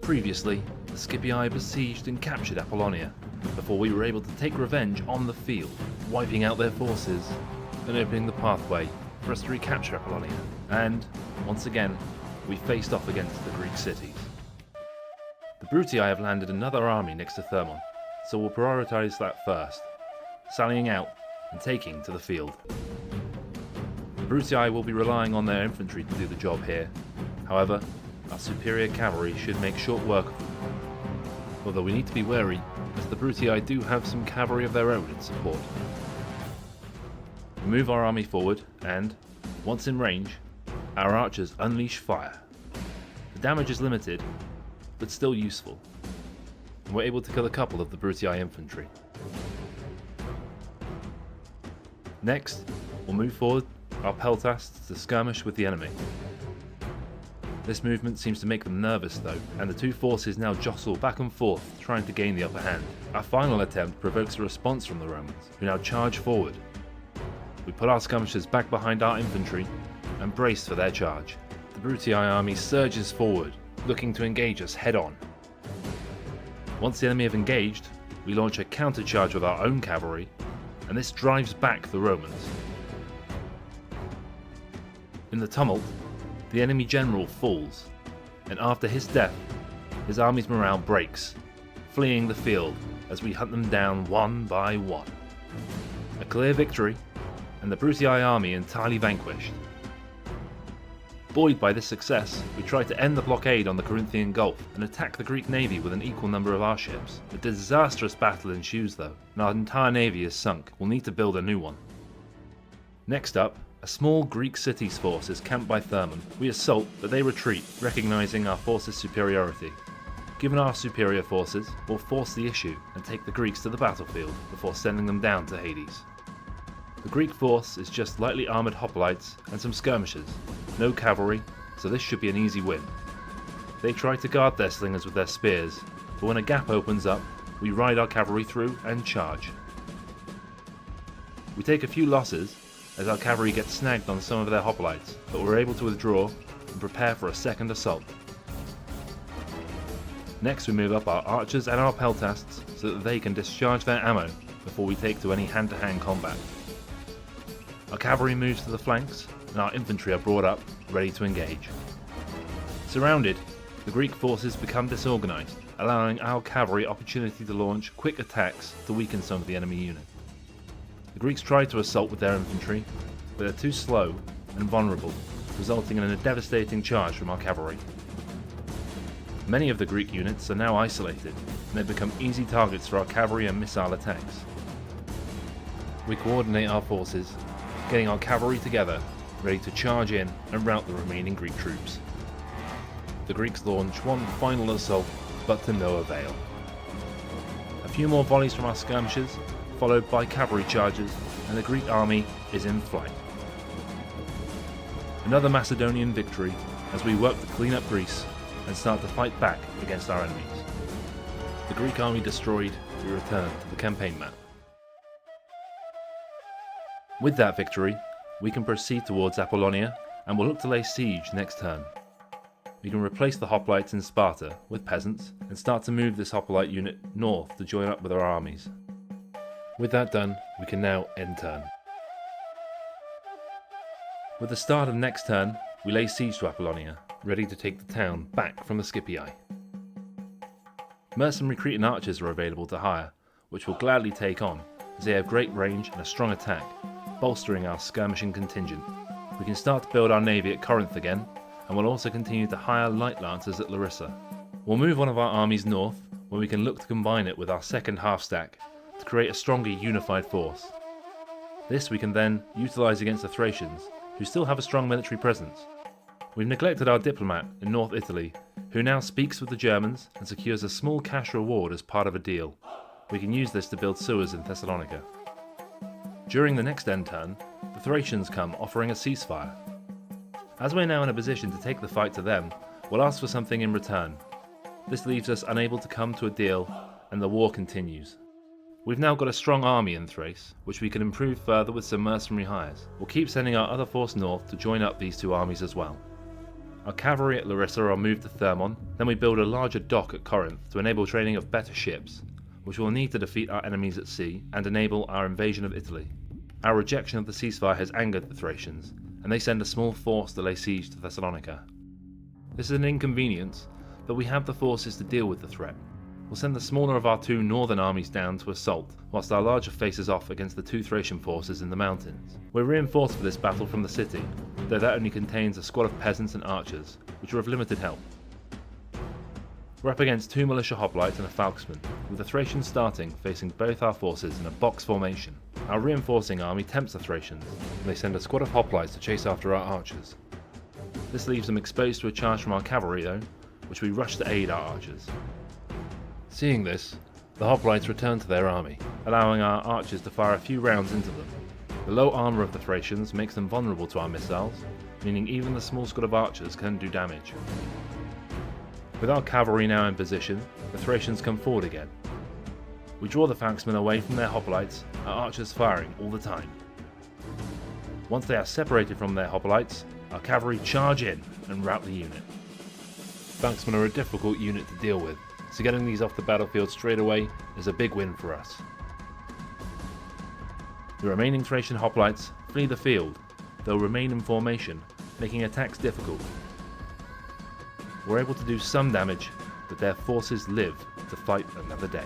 Previously, the Scipii besieged and captured Apollonia, before we were able to take revenge on the field, wiping out their forces and opening the pathway for us to recapture Apollonia. And, once again, we faced off against the Greek cities. The Brutii have landed another army next to Thermon, so we'll prioritise that first, sallying out and taking to the field. The Brutii will be relying on their infantry to do the job here. However, our superior cavalry should make short work of them. Although we need to be wary, as the Brutii do have some cavalry of their own in support. We move our army forward and, once in range, our archers unleash fire. The damage is limited, but still useful, and we're able to kill a couple of the Brutii infantry. Next, we'll move forward our peltasts to skirmish with the enemy. This movement seems to make them nervous though, and the two forces now jostle back and forth trying to gain the upper hand. Our final attempt provokes a response from the Romans, who now charge forward. We put our skirmishers back behind our infantry and brace for their charge. The Brutii army surges forward, looking to engage us head on. Once the enemy have engaged, we launch a counter-charge with our own cavalry, and this drives back the Romans. In the tumult, the enemy general falls, and after his death, his army's morale breaks, fleeing the field as we hunt them down one by one. A clear victory, and the Brutii army entirely vanquished. Buoyed by this success, we try to end the blockade on the Corinthian Gulf and attack the Greek navy with an equal number of our ships. A disastrous battle ensues though, and our entire navy is sunk. We'll need to build a new one. Next up, a small Greek city's force is camped by Thermon. We assault, but they retreat, recognising our forces' superiority. Given our superior forces, we'll force the issue and take the Greeks to the battlefield before sending them down to Hades. The Greek force is just lightly armoured hoplites and some skirmishers, no cavalry, so this should be an easy win. They try to guard their slingers with their spears, but when a gap opens up, we ride our cavalry through and charge. We take a few losses, as our cavalry gets snagged on some of their hoplites, but we're able to withdraw and prepare for a second assault. Next we move up our archers and our peltasts so that they can discharge their ammo before we take to any hand-to-hand combat. Our cavalry moves to the flanks and our infantry are brought up, ready to engage. Surrounded, the Greek forces become disorganised, allowing our cavalry opportunity to launch quick attacks to weaken some of the enemy unit. The Greeks try to assault with their infantry, but they're too slow and vulnerable, resulting in a devastating charge from our cavalry. Many of the Greek units are now isolated, and they become easy targets for our cavalry and missile attacks. We coordinate our forces, getting our cavalry together, ready to charge in and rout the remaining Greek troops. The Greeks launch one final assault, but to no avail. A few more volleys from our skirmishers, followed by cavalry charges, and the Greek army is in flight. Another Macedonian victory as we work to clean up Greece and start to fight back against our enemies. The Greek army destroyed, we return to the campaign map. With that victory, we can proceed towards Apollonia and will look to lay siege next turn. We can replace the hoplites in Sparta with peasants and start to move this hoplite unit north to join up with our armies. With that done, we can now end turn. With the start of next turn, we lay siege to Apollonia, ready to take the town back from the Scipii. Mercenary Cretan archers are available to hire, which we'll gladly take on, as they have great range and a strong attack, bolstering our skirmishing contingent. We can start to build our navy at Corinth again, and we'll also continue to hire light lancers at Larissa. We'll move one of our armies north, where we can look to combine it with our second half-stack, to create a stronger unified force. This we can then utilise against the Thracians, who still have a strong military presence. We've neglected our diplomat in North Italy, who now speaks with the Germans and secures a small cash reward as part of a deal. We can use this to build sewers in Thessalonica. During the next end turn, the Thracians come offering a ceasefire. As we're now in a position to take the fight to them, we'll ask for something in return. This leaves us unable to come to a deal, and the war continues. We've now got a strong army in Thrace, which we can improve further with some mercenary hires. We'll keep sending our other force north to join up these two armies as well. Our cavalry at Larissa are moved to Thermon, then we build a larger dock at Corinth to enable training of better ships, which we'll need to defeat our enemies at sea and enable our invasion of Italy. Our rejection of the ceasefire has angered the Thracians, and they send a small force to lay siege to Thessalonica. This is an inconvenience, but we have the forces to deal with the threat. We'll send the smaller of our two northern armies down to assault, whilst our larger faces off against the two Thracian forces in the mountains. We're reinforced for this battle from the city, though that only contains a squad of peasants and archers, which are of limited help. We're up against two militia hoplites and a falksman, with the Thracians starting facing both our forces in a box formation. Our reinforcing army tempts the Thracians, and they send a squad of hoplites to chase after our archers. This leaves them exposed to a charge from our cavalry though, which we rush to aid our archers. Seeing this, the hoplites return to their army, allowing our archers to fire a few rounds into them. The low armour of the Thracians makes them vulnerable to our missiles, meaning even the small squad of archers can do damage. With our cavalry now in position, the Thracians come forward again. We draw the falksmen away from their hoplites, our archers firing all the time. Once they are separated from their hoplites, our cavalry charge in and rout the unit. Falksmen are a difficult unit to deal with, so getting these off the battlefield straight away is a big win for us. The remaining Thracian hoplites flee the field, though remain in formation, making attacks difficult. We're able to do some damage, but their forces live to fight another day.